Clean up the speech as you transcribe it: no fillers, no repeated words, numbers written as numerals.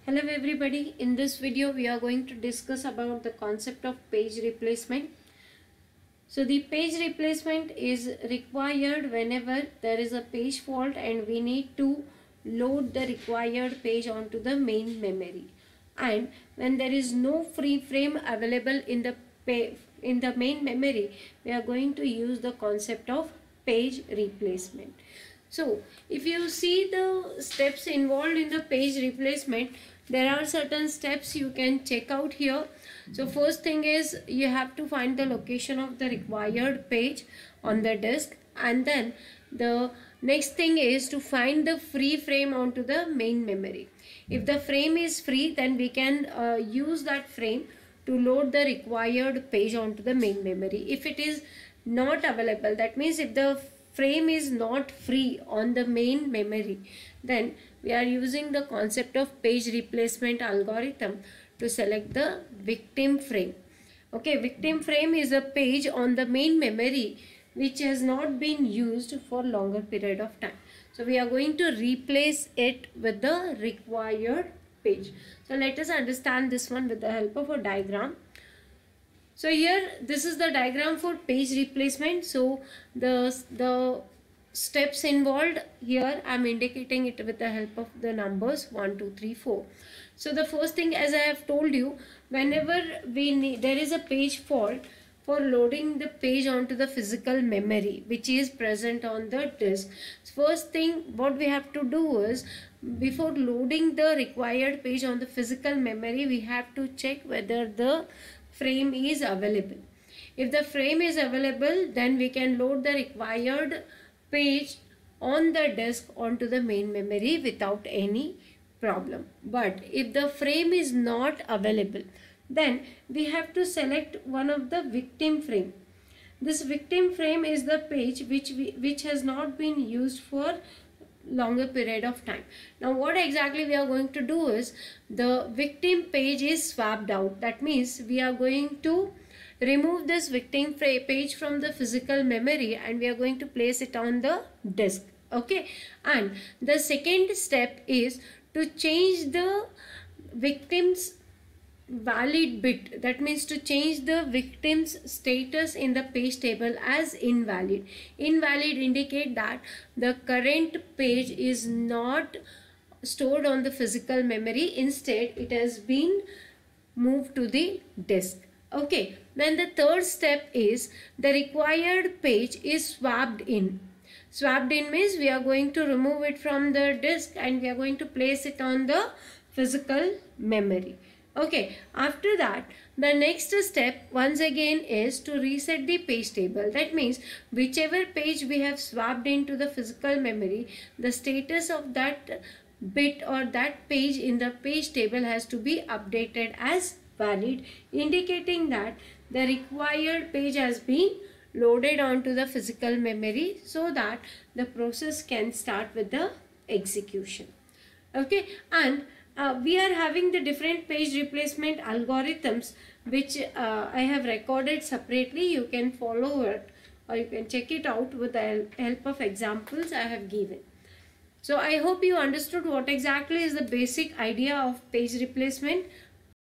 Hello everybody, in this video we are going to discuss about the concept of page replacement. So the page replacement is required whenever there is a page fault and we need to load the required page onto the main memory, and when there is no free frame available in the main memory, we are going to use the concept of page replacement. So if you see the steps involved in the page replacement, there are certain steps you can check out here. So first thing is you have to find the location of the required page on the disk, and then the next thing is to find the free frame onto the main memory. If the frame is free, then we can use that frame to load the required page onto the main memory. If it is not available, that means if the frame is not free on the main memory, then we are using the concept of page replacement algorithm to select the victim frame. Okay, victim frame is a page on the main memory which has not been used for longer period of time. So we are going to replace it with the required page. So let us understand this one with the help of a diagram. So here this is the diagram for page replacement. So the steps involved here, I am indicating it with the help of the numbers 1, 2, 3, 4. So the first thing, as I have told you, whenever there is a page fault for loading the page onto the physical memory which is present on the disk. First thing what we have to do is, before loading the required page on the physical memory, we have to check whether the frame is available. If the frame is available, then we can load the required page on the disk onto the main memory without any problem. But if the frame is not available, then we have to select one of the victim frame. This victim frame is the page which has not been used for longer period of time. Now what exactly we are going to do is, the victim page is swapped out. That means we are going to remove this victim page from the physical memory and we are going to place it on the disk. Okay, and the second step is to change the victim's valid bit. That means to change the victim's status in the page table as invalid. Invalid indicate that the current page is not stored on the physical memory. Instead, it has been moved to the disk. Okay, then the third step is the required page is swapped in. Swapped in means we are going to remove it from the disk and we are going to place it on the physical memory. Okay, after that, the next step once again is to reset the page table. That means whichever page we have swapped into the physical memory, the status of that bit or that page in the page table has to be updated as valid, indicating that the required page has been loaded onto the physical memory so that the process can start with the execution. Okay, and we are having the different page replacement algorithms which I have recorded separately. You can follow it or you can check it out with the help of examples I have given. So I hope you understood what exactly is the basic idea of page replacement.